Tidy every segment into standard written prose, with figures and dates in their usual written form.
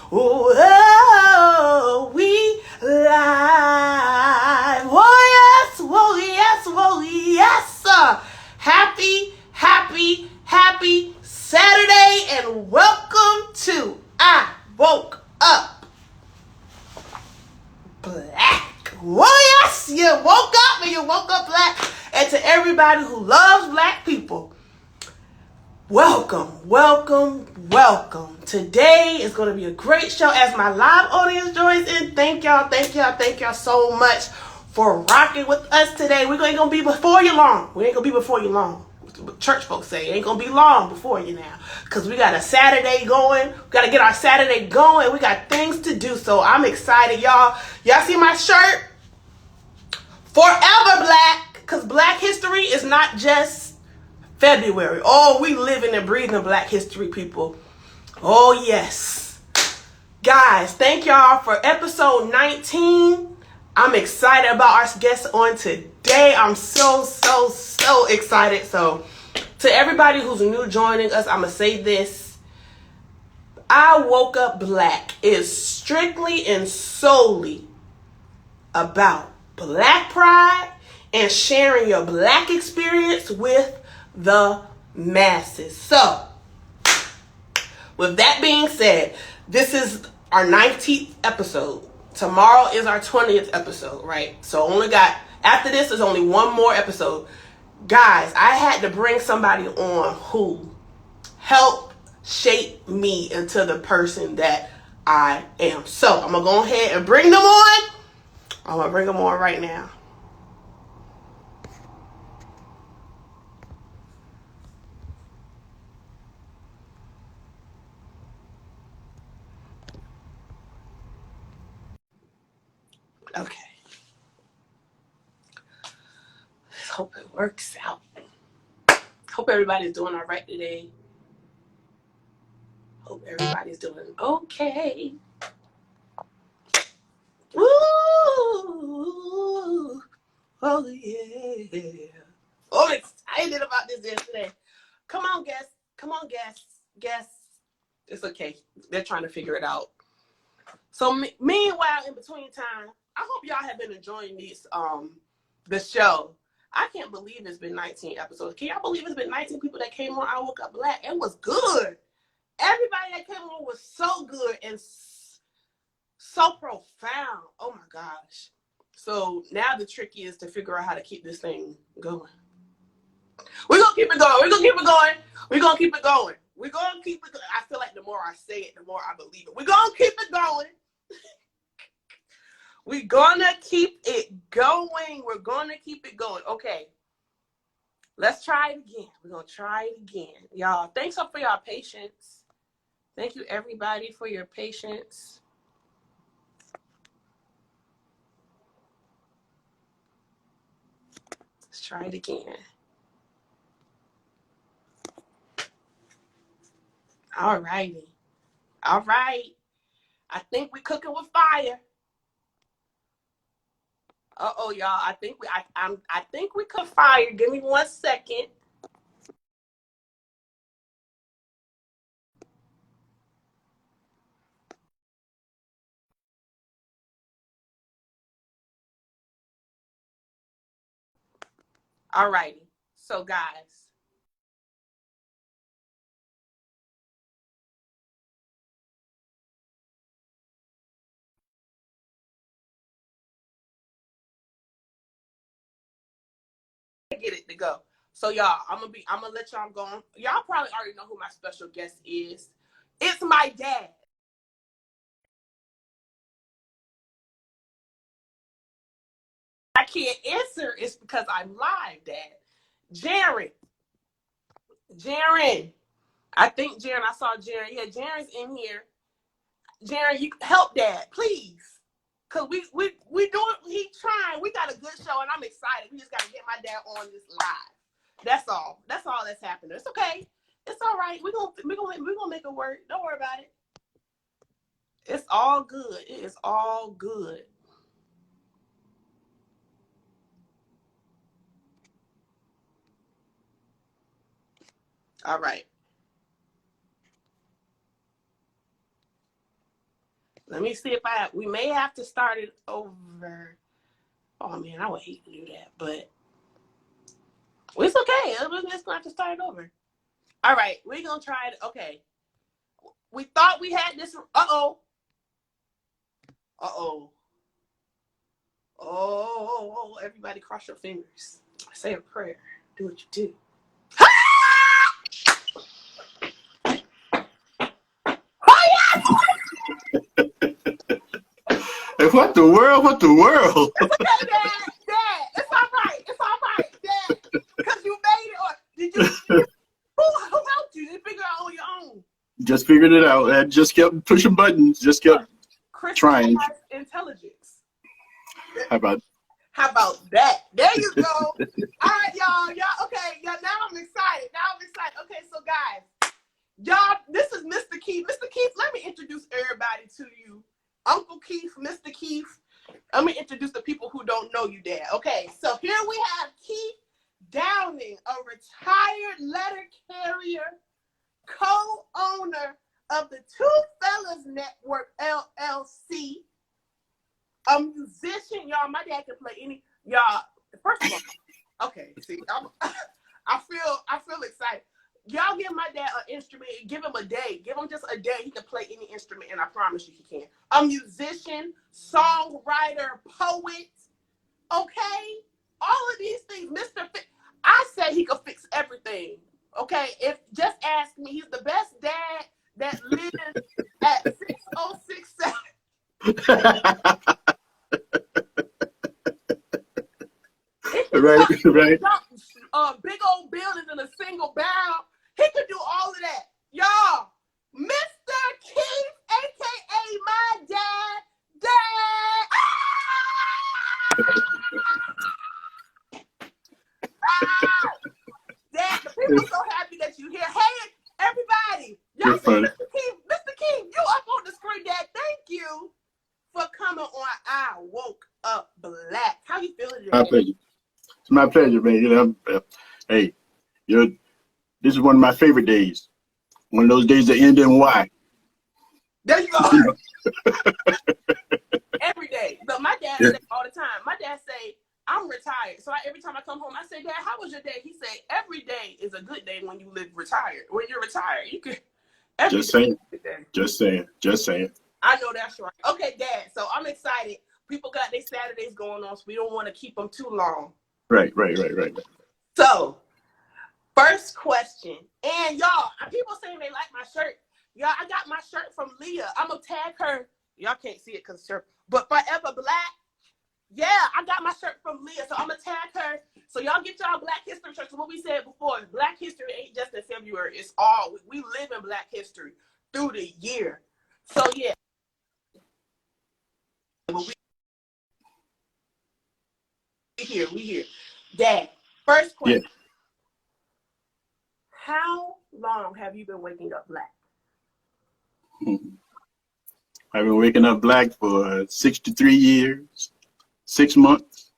Whoa, we live. Whoa, yes. Happy Saturday, and welcome to I Woke Up Black. Whoa, yes, you woke up and you woke up black. And to everybody who loves black people, welcome. Today is going to be a great show as my live audience joins in. Thank y'all so much for rocking with us today. We ain't going to be before you long. Church folks say it ain't going to be long before you now, because we got a Saturday going. We got to get our Saturday going. We got things to do, so I'm excited, y'all. Y'all see my shirt? Forever Black, because Black history is not just February. Oh, we living and breathing Black history, people. Oh, yes. Guys, thank y'all for episode 19. I'm excited about our guest on today. I'm so excited. So, to everybody who's new joining us, I'm going to say this. I Woke Up Black is strictly and solely about Black pride and sharing your Black experience with the masses. So, with that being said, this is our 19th episode. Tomorrow is our 20th episode, right? So after this is only one more episode. Guys, I had to bring somebody on who helped shape me into the person that I am. So I'm going to go ahead and bring them on. I'm going to bring them on right now. Okay. Let's hope it works out. Hope everybody's doing all right today. Hope everybody's doing okay. Woo! Oh, yeah. Oh, I'm excited about this today. Come on, guests. Guests. It's okay. They're trying to figure it out. So, meanwhile, in between time, I hope y'all have been enjoying the show. I can't believe it's been 19 episodes. Can y'all believe it's been 19 people that came on I Woke Up Black? It was good. Everybody that came on was so good and so profound. Oh my gosh. So now the trick is to figure out how to keep this thing going. We're going to keep it going. I feel like the more I say it, the more I believe it. We're going to keep it going. We're going to keep it going. Okay. Let's try it again. We're going to try it again. Y'all, thanks for your patience. Thank you, everybody, for your patience. Let's try it again. All righty. All right. I think we're cooking with fire. Uh-oh, y'all. I think we cook fire. Give me 1 second. All righty. So, guys. Get it to go. So, y'all, I'm gonna let y'all go. Y'all probably already know who my special guest is. It's my dad. I can't answer. It's because I'm live, Dad. Jaren. I think Jaren, I saw Jaren. Yeah, Jaren's in here. Jaren, you help Dad, please. Cause we doing, he trying. We got a good show and I'm excited. We just gotta get my dad on this live. That's all that's happening. It's okay. It's all right. We're gonna make it work. Don't worry about it. It's all good. It is all good. All right. Let me see if we may have to start it over. Oh man, I would hate to do that, but it's okay. We're just gonna have to start it over. All right, we're gonna try it. Okay. We thought we had this. Uh-oh. Oh, everybody cross your fingers. Say a prayer. Do what you do. What the world? What the world? It's okay, Dad. It's all right. It's all right, Dad. Because you made it. Or did you? Who helped you? Did you figure out on your own? Just figured it out. I just kept pushing buttons. Just kept trying. Intelligence. How about that? There you go. All right, y'all. Okay. Now I'm excited. Okay, so guys, y'all, this is Mr. Keith. Mr. Keith, let me introduce everybody to you. Uncle Keith, Mr. Keith. Let me introduce the people who don't know you, Dad. Okay, so here we have Keith Downing, a retired letter carrier, co-owner of the Two Fellas Network, LLC, a musician. Y'all, my dad can play any. Y'all, first of all, okay, see, I feel excited. Y'all give my dad an instrument, give him a day. Give him just a day. He can play any instrument, and I promise you he can. A musician, songwriter, poet, okay? All of these things. I say he could fix everything, okay? If just ask me, he's the best dad that lives at 6067. right. Big old buildings in a single barrel. He could do all of that. Y'all, Mr. Keith, a.k.a. my dad. Dad, the people are so happy that you're here. Hey, everybody. Y'all see Mr. Keith. Mr. Keith, you up on the screen, Dad. Thank you for coming on I Woke Up Black. How you feeling today? My pleasure. It's my pleasure, man. You know, hey, this is one of my favorite days. One of those days that end in Y. There you go. Every day. But my dad say all the time. My dad say, I'm retired. So every time I come home, I say, Dad, how was your day? He say, every day is a good day when you live retired. When you're retired, you can. Just saying. I know that's right. Okay, Dad. So I'm excited. People got their Saturdays going on, so we don't want to keep them too long. Right. So, first question. And y'all, people saying they like my shirt. Y'all, I got my shirt from Leah. I'm going to tag her. Y'all can't see it because it's shirt. But Forever Black. Yeah, I got my shirt from Leah. So I'm going to tag her. So y'all get y'all Black History shirts. What we said before, Black History ain't just in February. It's all. We live in Black History through the year. So, yeah. We here. Dad, first question. Yeah. How long have you been waking up black? I've been waking up black for 63 years, 6 months,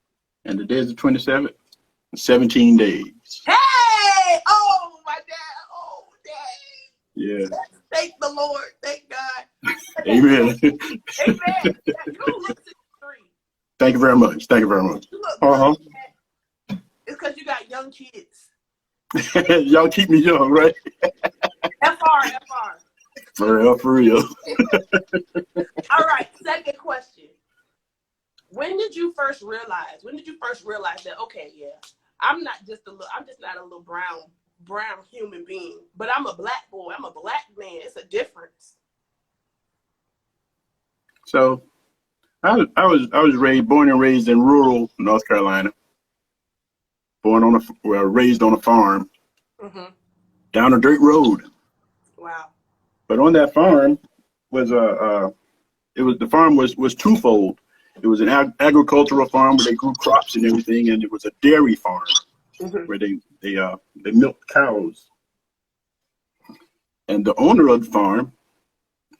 and today is the 27th, 17 days. Hey! Oh, my dad. Oh, Dad. Yeah. Thank the Lord. Thank God. Amen. Amen. You look 63. Thank you very much. You look good. It's because you got young kids. Y'all keep me young, right? FR. For real. All right, second question. When did you first realize that, okay, yeah, I'm not not a little brown human being, but I'm a black boy, I'm a black man. It's a difference. So I was born and raised in rural North Carolina. Raised on a farm, down a dirt road. Wow! But on that farm was the farm was twofold. It was an agricultural farm where they grew crops and everything, and it was a dairy farm where they milked cows. And the owner of the farm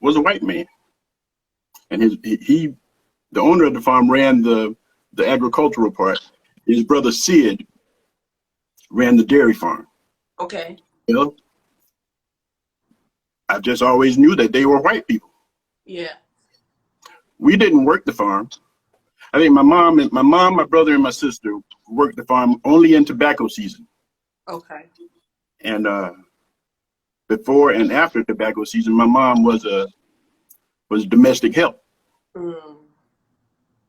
was a white man, and the owner of the farm ran the agricultural part. His brother Sid ran the dairy farm. Okay. You know, I just always knew that they were white people. Yeah. we didn't work the farm. I think my mom, my brother, and my sister worked the farm only in tobacco season. Okay. And before and after tobacco season, my mom was domestic help. Mm.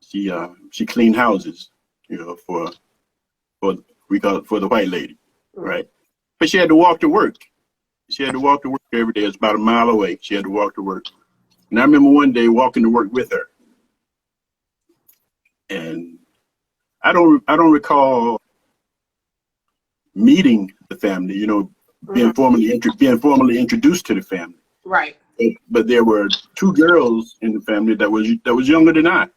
She cleaned houses, for we call it for the white lady, right? But she had to walk to work. She had to walk to work every day. It's about a mile away. She had to walk to work. And I remember one day walking to work with her. And I don't recall meeting the family, being formally introduced to the family. Right. But there were two girls in the family that was younger than I.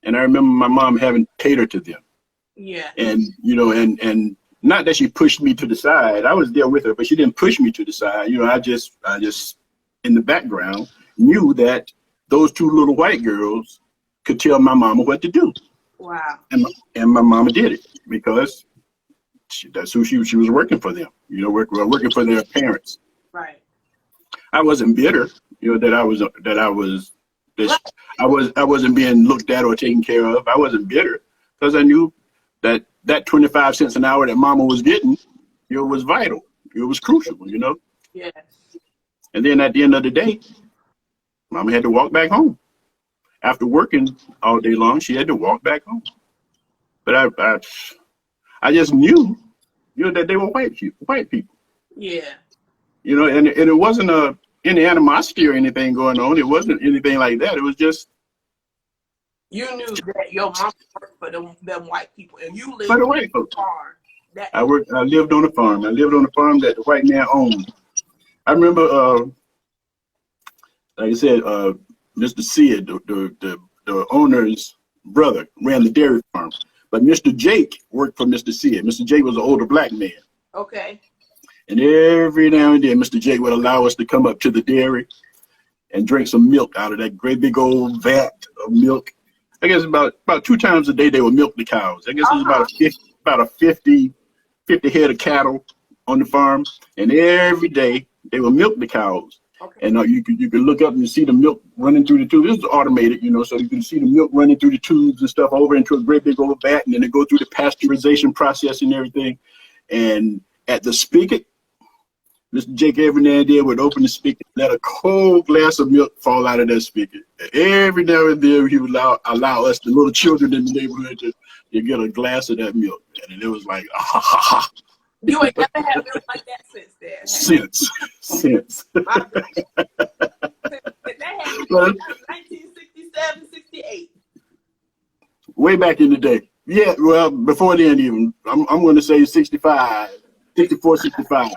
And I remember my mom having to cater to them. Yeah. And and not that she pushed me to the side. I was there with her, but she didn't push me to the side. I just in the background knew that those two little white girls could tell my mama what to do. Wow. And my mama did it because that's who she was working for them. Working for their parents. Right. I wasn't bitter, that I wasn't being looked at or taken care of. I wasn't bitter because I knew that 25 cents an hour that mama was getting, was vital. It was crucial, Yes. And then at the end of the day, mama had to walk back home. After working all day long, she had to walk back home. But I just knew, that they were white people. Yeah. And it wasn't any animosity or anything going on. It wasn't anything like that. It was just, you knew that your mom worked for them white people, and you lived for the on white a folks. farm. I lived on a farm. I lived on a farm that the white man owned. I remember, like I said, Mr. Sid, the owner's brother, ran the dairy farm. But Mr. Jake worked for Mr. Sid. Mr. Jake was an older black man. Okay. And every now and then, Mr. Jake would allow us to come up to the dairy and drink some milk out of that great big old vat of milk. I guess about 2 times a day they would milk the cows. I guess it was about a 50 head of cattle on the farm, and every day they would milk the cows. Okay. And you could look up and see the milk running through the tubes. This is automated, so you can see the milk running through the tubes and stuff over into a great big old vat, and then they go through the pasteurization process and everything. And at the spigot, Mr. Jake every now and then would open the spigot, let a cold glass of milk fall out of that spigot. Every now and then he would allow us, the little children in the neighborhood, to get a glass of that milk. And it was like, ah, ha, ha, ha. You ain't never had milk like that since then. Since. That happened in 1967, 68. Way back in the day. Yeah, well, before then even. I'm going to say 65, 64, 65.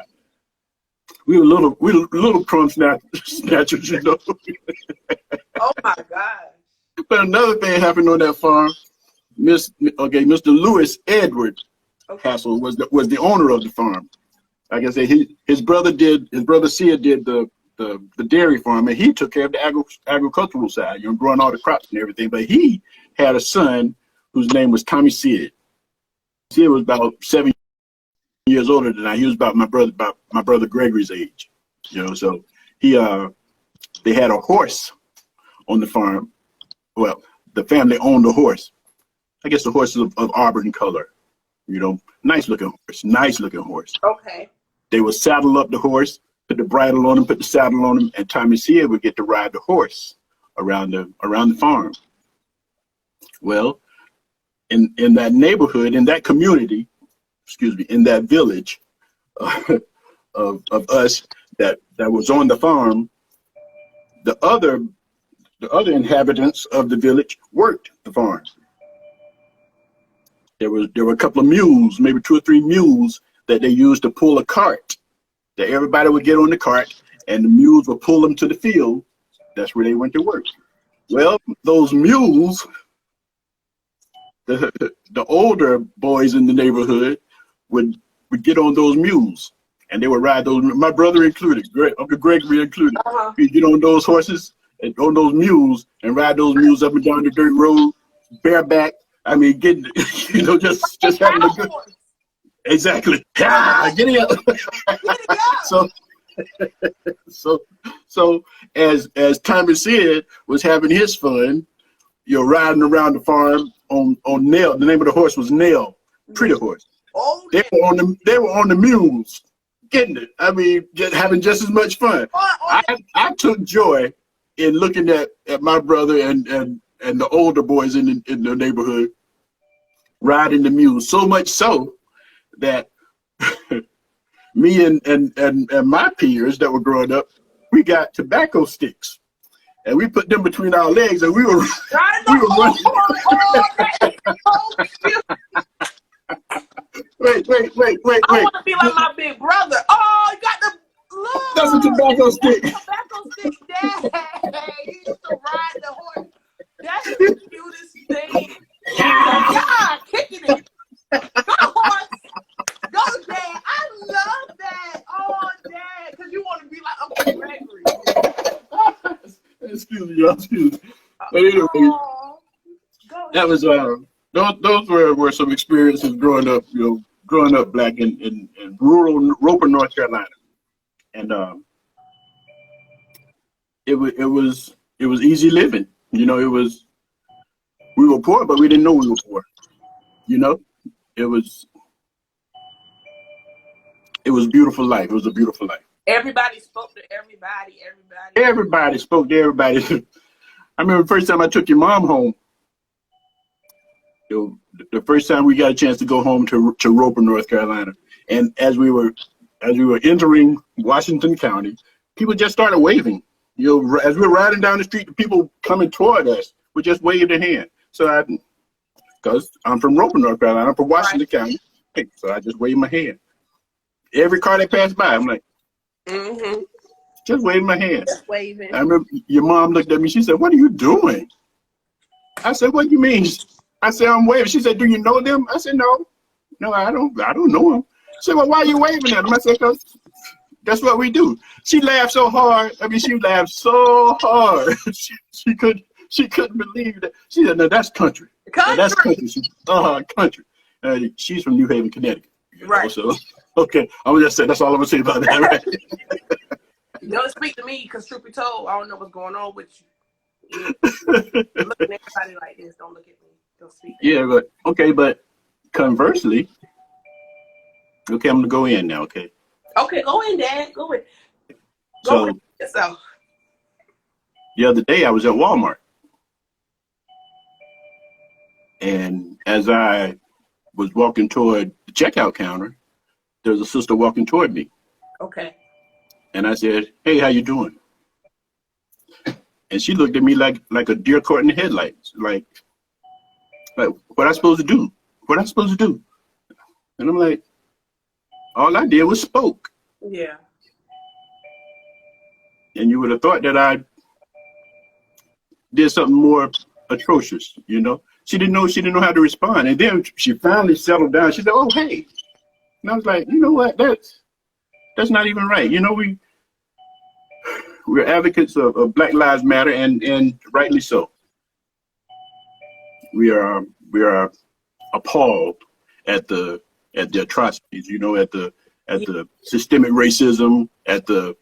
We were little crumb snatchers, Oh my God. But another thing happened on that farm. Mr. Lewis Edward Hassel was the owner of the farm. Like I said, his brother Sid did the dairy farm, and he took care of the agricultural side, growing all the crops and everything. But he had a son whose name was Tommy Sid. Sid was about 7 years older than I. He was about my brother Gregory's age, So they had a horse on the farm. Well, the family owned a horse. I guess the horse is of auburn color, nice looking horse. Okay. They would saddle up the horse, put the bridle on him, put the saddle on him, and Tommy Sid would get to ride the horse around the farm. Well, in that neighborhood, in that community, in that village of us that was on the farm, the other inhabitants of the village worked the farm. There were a couple of mules, maybe 2 or 3 mules that they used to pull a cart. That everybody would get on the cart, and the mules would pull them to the field. That's where they went to work. Well, those mules, the older boys in the neighborhood would get on those mules, and they would ride those. My brother included, Uncle Gregory included. He'd get on those horses and on those mules and ride those mules up and down the dirt road, bareback. I mean, getting, just having a good. Exactly. Yeah, get it up. So as Tommy Sid was having his fun, riding around the farm on Nell. The name of the horse was Nell, pretty horse. Oh, they were on the mules, getting it. I mean, having just as much fun. I took joy in looking at my brother and the older boys in the neighborhood riding the mules. So much so that me and my peers that were growing up, we got tobacco sticks. And we put them between our legs, and we were running. Wait. I want to be like my big brother. Oh, you got the look. That's a tobacco stick. Tobacco stick, Dad. You used to ride the horse. That's the cutest thing. God, kicking it. Go horse. Go, Dad. I love that. Oh, Dad, because you want to be like Uncle Gregory. Excuse me, y'all. Excuse me. But anyway, that was those were some experiences growing up. Growing up black in rural Roper, North Carolina, and it was easy living. We were poor, but we didn't know we were poor. It was beautiful life. It was a beautiful life. Everybody spoke to everybody. Everybody spoke to everybody. I remember the first time I took your mom home. The first time we got a chance to go home to Roper, North Carolina, and as we were entering Washington County, people just started waving. As we were riding down the street, the people coming toward us would just wave their hand. So because I'm from Roper, North Carolina, I'm from Washington County, so I just waved my hand. Every car that passed by, I'm like, just waving my hand. Just waving. I remember your mom looked at me. She said, "What are you doing?" I said, "What do you mean?" I said, "I'm waving." She said, "Do you know them?" I said, "No, I don't know them." She said, "Well, why are you waving at them?" I said, "Because that's what we do." She laughed so hard. I mean, she laughed so hard. she couldn't believe that. She said, "No, that's country. That's country." Country. She's from New Haven, Connecticut. Right. So, okay, I'm gonna just say that's all I'm gonna say about that. Right? Don't speak to me, because truth be told, I don't know what's going on with you. Looking at everybody like this. Don't look at me. Don't speak. Yeah, but conversely, okay, I'm gonna go in now. Okay, go in, Dad. Go in. So yourself. The other day I was at Walmart, and as I was walking toward the checkout counter, there was a sister walking toward me. Okay. And I said, "Hey, how you doing?" And she looked at me like a deer caught in the headlights, like what I supposed to do? What I supposed to do? And I'm like, all I did was spoke. Yeah. And you would have thought that I did something more atrocious, She didn't know how to respond. And then she finally settled down. She said, "Oh, hey." And I was like, "You know what? That's not even right. We're advocates of Black Lives Matter, and rightly so. We are appalled at the atrocities, at the systemic racism, at the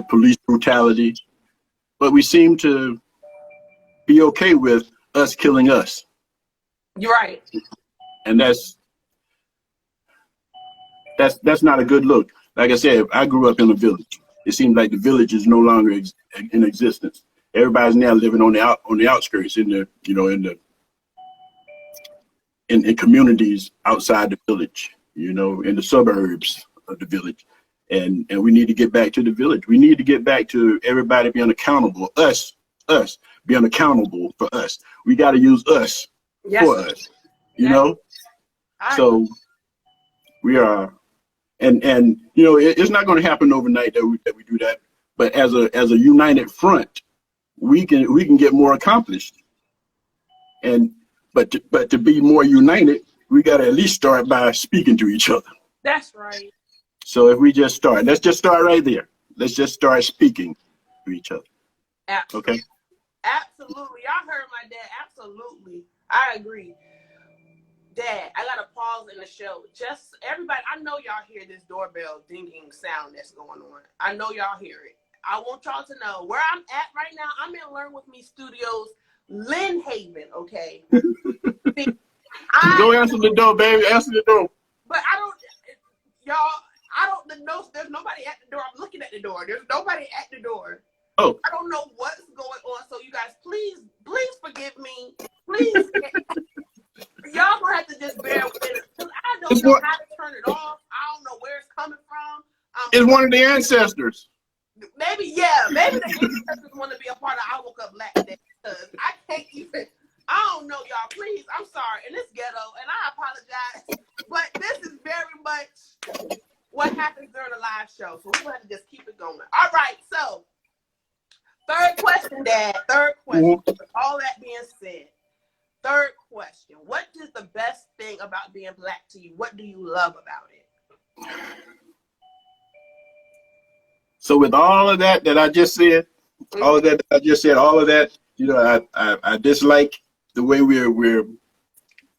police brutality, but we seem to be okay with us killing us." You're right. And that's not a good look. Like I said, I grew up in a village. It seems like the village is no longer in existence. Everybody's now living on the outskirts, in communities outside the village, in the suburbs of the village. And we need to get back to the village. We need to get back to everybody being accountable. Us being accountable for us. We got to use us for us. So we are, and it's not going to happen overnight that we do that. But as a united front, we can get more accomplished. But to be more united, we got to at least start by speaking to each other. That's right. So if we just start, let's just start right there. Let's just start speaking to each other. Absolutely. Okay. Absolutely. Y'all heard my dad. Absolutely. I agree. Dad, I got to pause in the show. Just everybody, I know y'all hear this doorbell dinging sound that's going on. I know y'all hear it. I want y'all to know where I'm at right now. I'm in Learn With Me Studios Lynn Haven, okay? See, Go answer the door, baby. Answer the door. But I don't, y'all, I don't know. There's nobody at the door. I'm looking at the door. There's nobody at the door. Oh. I don't know what's going on. So you guys, please forgive me. Please. Y'all gonna have to just bear with it. Because I don't know how to turn it off. I don't know where it's coming from. It's one of the ancestors. Maybe the ancestors want to be a part of I Woke Up Black Day. Because I can't even, I don't know, y'all. Please, I'm sorry. And it's ghetto, and I apologize. But this is very much what happens during a live show. So we're going to have to just keep it going. All right, so third question, Dad. Third question. With all that being said, third question. What is the best thing about being Black to you? What do you love about it? So with all of that I just said, all of that, you know, I dislike the way we're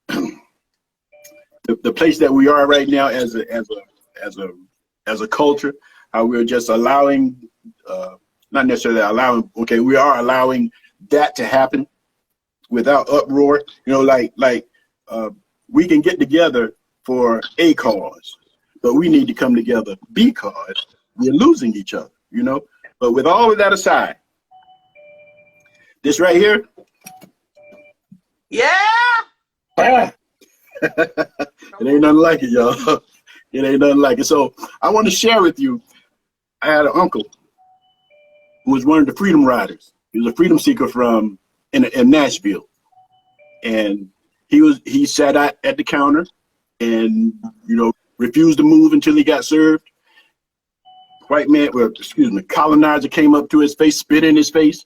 the place that we are right now as a culture, how we're just allowing, not necessarily allowing, okay, we are allowing that to happen without uproar. You know, like we can get together for a cause, but we need to come together because we're losing each other, you know. But with all of that aside, this right here, it ain't nothing like it, y'all. It ain't nothing like it. So I want to share with you, I had an uncle who was one of the freedom riders. He was a freedom seeker from in Nashville. And he sat at the counter and, you know, refused to move until he got served. Colonizer came up to his face, spit in his face.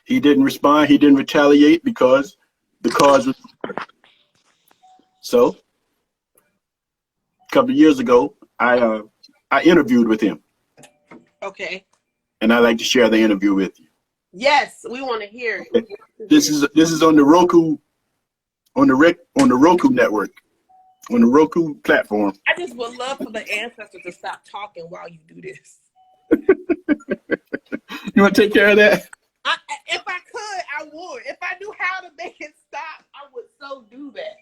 He didn't respond. He didn't retaliate because the cause was. So a couple of years ago, I interviewed with him. Okay. And I'd like to share the interview with you. Yes, we want to hear it. This is on the Roku, on the Roku network, on the Roku platform. I just would love for the ancestors to stop talking while you do this. You want to take care of that? If I could, I would. If I knew how to make it stop, I would so do that.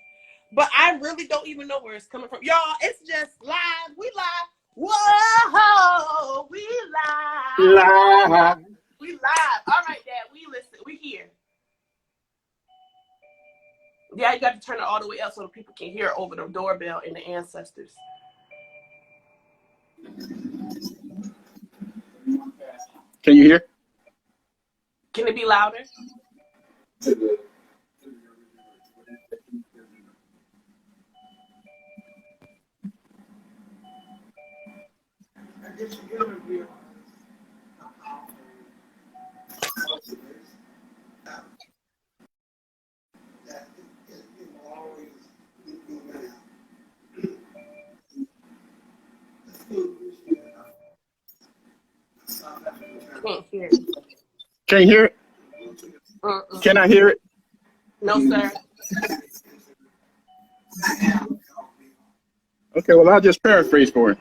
But I really don't even know where it's coming from. Y'all, it's just live. We live. Whoa, we live. We live. All right, Dad, we listen. We here. Yeah, you got to turn it all the way up so the people can hear over the doorbell and the ancestors. Can you hear? Can it be louder? Can't hear it. Can't hear it? Can I hear it? No, sir. Okay, well, I'll just paraphrase for him.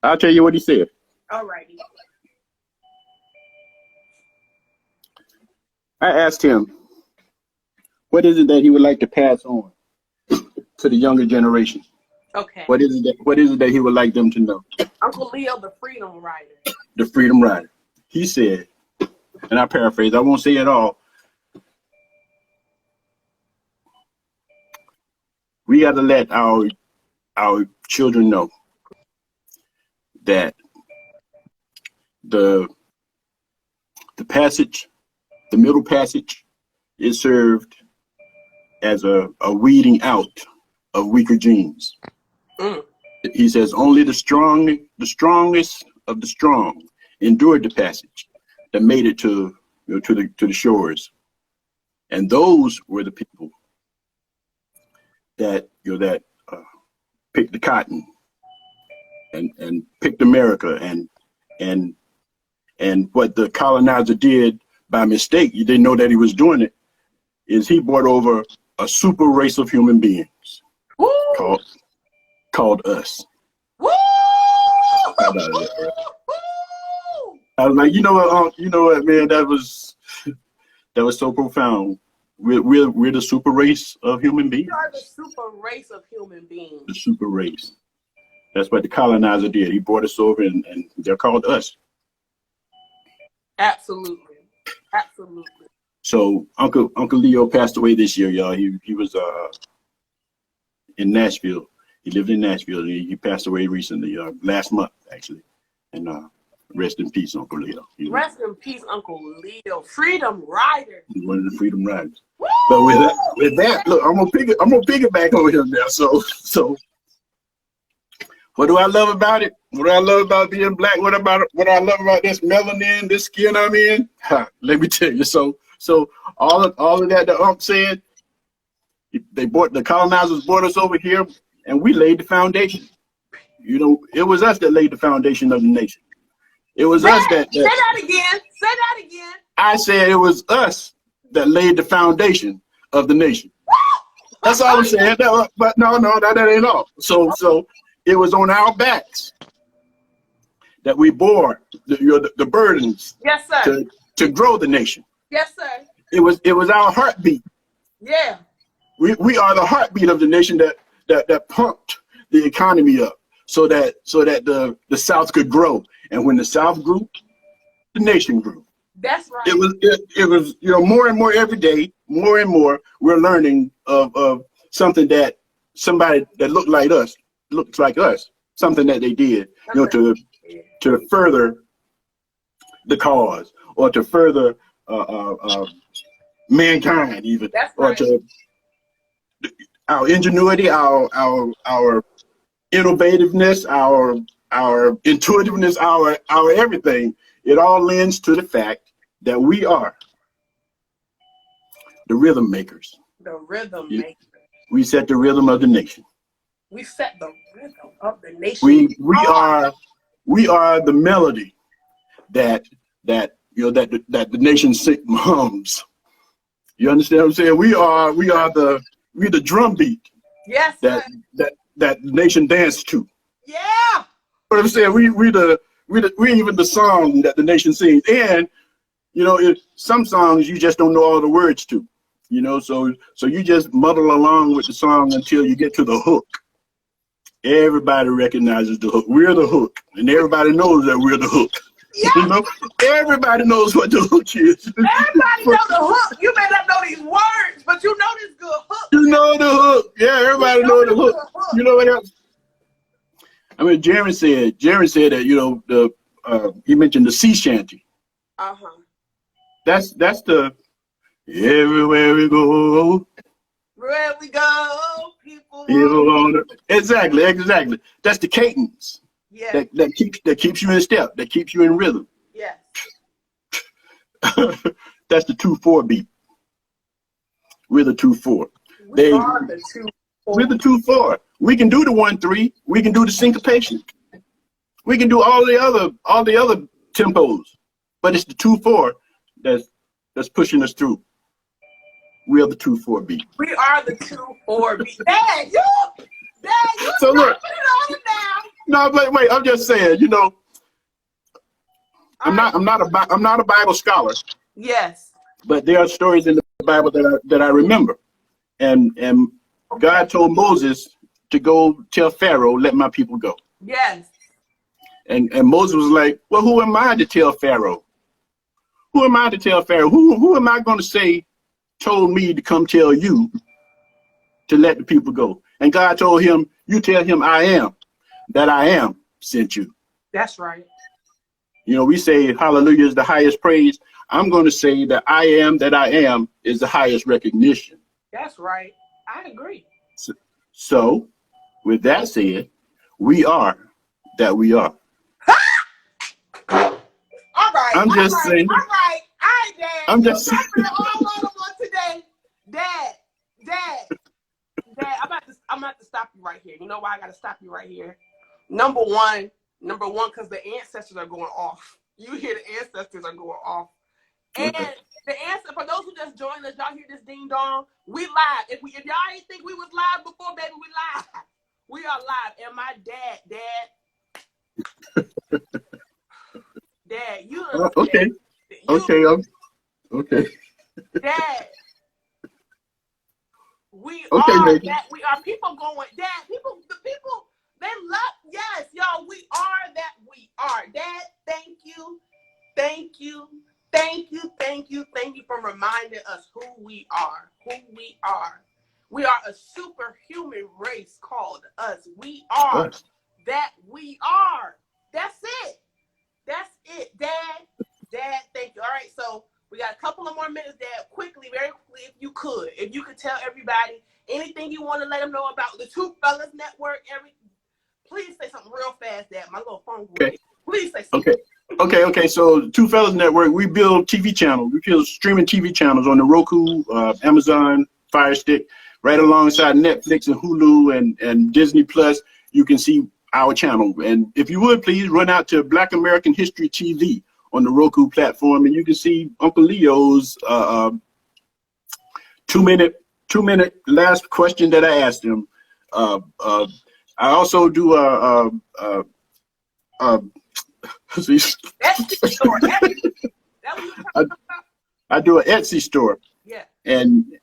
I'll tell you what he said. All righty. I asked him, what is it that he would like to pass on to the younger generation? Okay. What is it that he would like them to know? Uncle Leo, the Freedom Rider. The Freedom Rider. He said, and I paraphrase, I won't say it all. We got to let our children know that the passage, the middle passage, is served as a weeding out of weaker genes. He says only the strongest of the strong endured the passage that made it to the shores, and those were the people that picked the cotton and picked America, and what the colonizer did by mistake, you didn't know that he was doing it, is he brought over a super race of human beings called us. Woo! I was like, you know what, man, that was that was so profound. We're the super race of human beings. We are the super race of human beings. The super race. That's what the colonizer did. He brought us over, and they're called us. Absolutely. Absolutely. So Uncle Leo passed away this year, y'all. He was in Nashville. He lived in Nashville. And he passed away recently, last month actually. And rest in peace, Uncle Leo. Rest in peace, Uncle Leo. Freedom Rider. He was one of the Freedom Riders. Woo! But with that, look, I'm gonna piggyback over him now. So what do I love about it? What do I love about being black? What I love about this melanin, this skin I'm in? Let me tell you. So all of that the said, the colonizers brought us over here, and we laid the foundation. You know, it was us that laid the foundation of the nation. It was us that say that again. Say that again. I said it was us that laid the foundation of the nation. That's all I'm saying. But no, that ain't all. So it was on our backs that we bore the burdens. Yes, sir. To grow the nation. Yes, sir. It was our heartbeat. Yeah. We are the heartbeat of the nation that pumped the economy up so that the South could grow. And when the South grew, the nation grew. That's right. It was more and more every day, more and more we're learning of something that somebody that looks like us, something that they did, to further the cause or to further mankind even. That's right. Or to our ingenuity, our innovativeness, our intuitiveness, our everything. It all lends to the fact that we are the rhythm makers. The rhythm makers. We set the rhythm of the nation. We set the rhythm of the nation. We are the melody that the nation hums. You understand what I'm saying? We are the drum beat. Yes. That the nation dance to. Yeah. What I'm saying, we even the song that the nation sings. And some songs you just don't know all the words to. So you just muddle along with the song until you get to the hook. Everybody recognizes the hook. We're the hook, and everybody knows that we're the hook. Yeah. Everybody knows what the hook is. Everybody knows the hook. You may not know these words, but you know this good hook. You know the hook. Yeah, everybody knows the hook. You know what else? I mean, Jerry said that he mentioned the sea shanty. That's the everywhere we go. Where we go, people. Exactly. That's the cadence. Yeah. That keeps you in step. That keeps you in rhythm. Yes. That's the 2/4 beat. We're the 2/4. We are the 2/4. We're the 2/4. We can do the 1/3. We can do the syncopation. We can do all the other tempos. But it's the 2/4 that's pushing us through. We are the 2/4 beat. We are the 2/4 beat. Dad, you so look, put it on now. No, but wait, I'm just saying, I'm not a Bible scholar. Yes. But there are stories in the Bible that I remember. And God told Moses to go tell Pharaoh, let my people go. Yes. And Moses was like, well, who am I to tell Pharaoh? Who am I to tell Pharaoh? Who am I going to say told me to come tell you to let the people go? And God told him, you tell him I am sent you. That's right. We say hallelujah is the highest praise. I'm going to say that I am is the highest recognition. That's right. I agree. So with that said, we are that we are. All right. I'm just saying. All right, Dad. I'm just saying. Today. Dad, I'm about to stop you right here. You know why I got to stop you right here? Number one, because the ancestors are going off. You hear the ancestors are going off. And the answer, for those who just joined us, y'all hear this ding dong? We live. If y'all ain't think we was live before, baby, we live. We are live. And my dad, you okay. Dad, we Okay, are Maegan. that. We are people going. Dad, the people, they love. Yes, y'all. We are that. We are. Dad, thank you, thank you, thank you, thank you, thank you for reminding us who we are. Who we are. We are a superhuman race called us. We are Us. that. We are. That's it. That's it, Dad. Dad, thank you. All right, so we got a couple of more minutes, Dad. Quickly, very quickly, if you could tell everybody anything you want to let them know about the Two Fellas Network. Please say something real fast, Dad. My little phone will Okay. get. Please say something. Okay. So Two Fellas Network, we build TV channels. We build streaming TV channels on the Roku, Amazon Fire Stick, right alongside Netflix and Hulu and Disney Plus. You can see our channel. And if you would, please run out to Black American History TV on the Roku platform, and you can see Uncle Leo's 2-minute last question that I asked him. I also do Etsy store. That was you talking about? I do an Etsy store. Yeah. And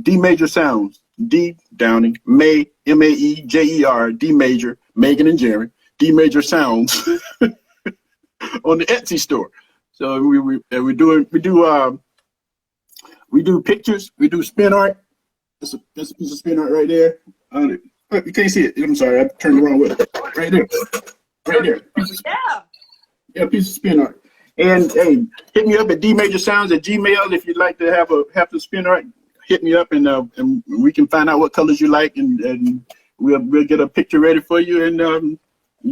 D Major Sounds, D Downing, Maejer, D Major, Megan and Jerry, D Major Sounds on the Etsy store. So we do pictures, we do spin art. That's a piece of spin art right there. You can't see it. I'm sorry, I turned the wrong way. Right there. Right there. Yeah. Yeah, piece of spin art. And hey, hit me up at dmajorsounds@gmail if you'd like to have the spin art. Hit me up and we can find out what colors you like and we'll get a picture ready for you and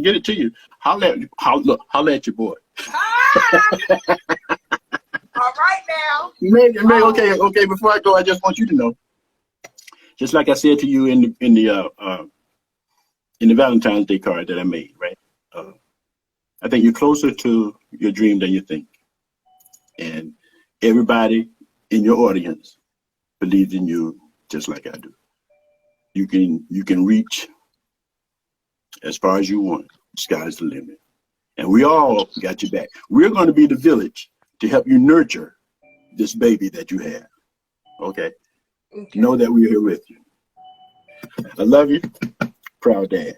get it to you. Holla at your boy. All right now. Megan, okay. Before I go, I just want you to know, just like I said to you in the Valentine's Day card that I made, right? I think you're closer to your dream than you think, and everybody in your audience believes in you just like I do. You can reach as far as you want. Sky's the limit, and we all got your back. We're going to be the village to help you nurture this baby that you have. Okay. Know that we're here with you. I love you. Proud dad.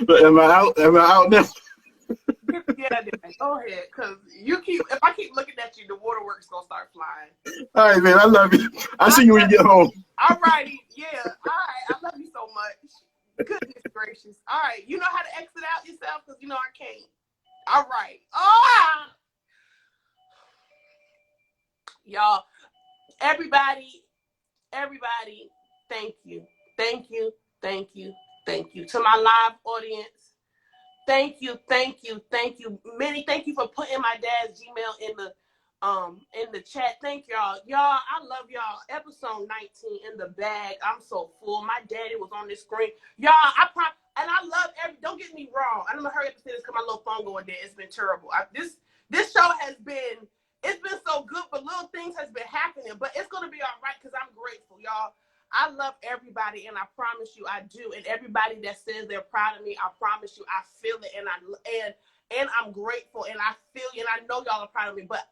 Am I out now? Yeah, go ahead, cause if I keep looking at you, the waterworks gonna start flying. All right, man. I love you. I'll see you when you get home. All righty, yeah. All right, I love you so much. Goodness gracious. All right, you know how to exit out yourself, cause you know I can't. All right. Y'all, everybody, thank you. To my live audience, thank you. Many thank you for putting my dad's Gmail in the chat. Thank y'all. Y'all, I love y'all. Episode 19 in the bag. I'm so full. My daddy was on this screen. Y'all, and I love don't get me wrong. I'm gonna hurry up and say this because my little phone going dead. It's been terrible. This show it's been so good, but little things has been happening. But it's gonna be all right because I'm grateful, y'all. I love everybody, and I promise you I do. And everybody that says they're proud of me, I promise you I feel it, and I'm grateful, and I feel you, and I know y'all are proud of me. But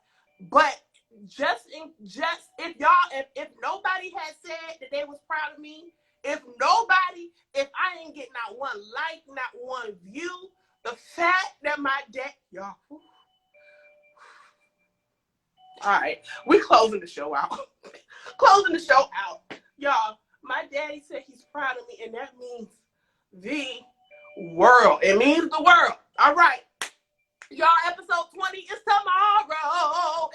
if nobody had said that they was proud of me, if I ain't get not one like, not one view, the fact that my dad, y'all. All right, we closing the show out. Y'all, my daddy said he's proud of me, and that means the world. It means the world. All right. Y'all, episode 20 is tomorrow.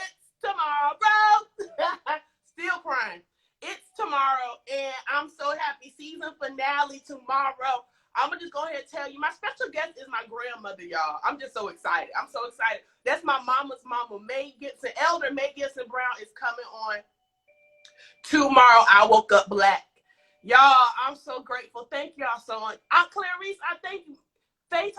Still crying. It's tomorrow, and I'm so happy. Season finale tomorrow. I'm going to just go ahead and tell you, my special guest is my grandmother, y'all. I'm just so excited. That's my mama's mama, Elder Mae Gibson Brown is coming on tomorrow. I woke up black. Y'all, I'm so grateful. Thank y'all so much. Aunt Clarice, I thank you. Faye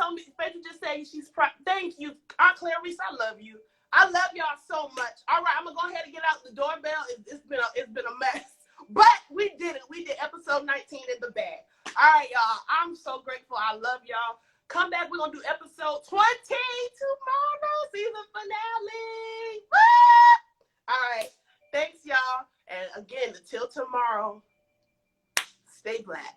just said she's proud. Thank you. Aunt Clarice, I love you. I love y'all so much. All right, I'm going to go ahead and get out the doorbell. It's been a mess. But we did it. We did episode 19 in the bag. All right, y'all. I'm so grateful. I love y'all. Come back. We're going to do episode 20 tomorrow, season finale. Woo! All right. Thanks, y'all. And again, until tomorrow, stay black.